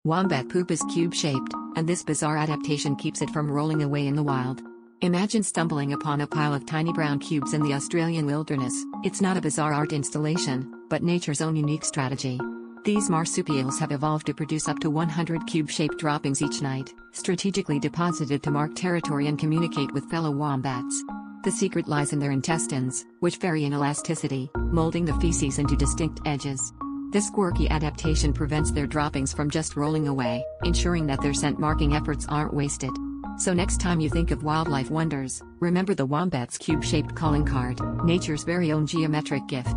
Wombat poop is cube-shaped, and this bizarre adaptation keeps it from rolling away in the wild. Imagine stumbling upon a pile of tiny brown cubes in the Australian wilderness. It's not a bizarre art installation, but nature's own unique strategy. These marsupials have evolved to produce up to 100 cube-shaped droppings each night, strategically deposited to mark territory and communicate with fellow wombats. The secret lies in their intestines, which vary in elasticity, molding the feces into distinct edges. This quirky adaptation prevents their droppings from just rolling away, ensuring that their scent-marking efforts aren't wasted. So next time you think of wildlife wonders, remember the wombat's cube-shaped calling card, nature's very own geometric gift.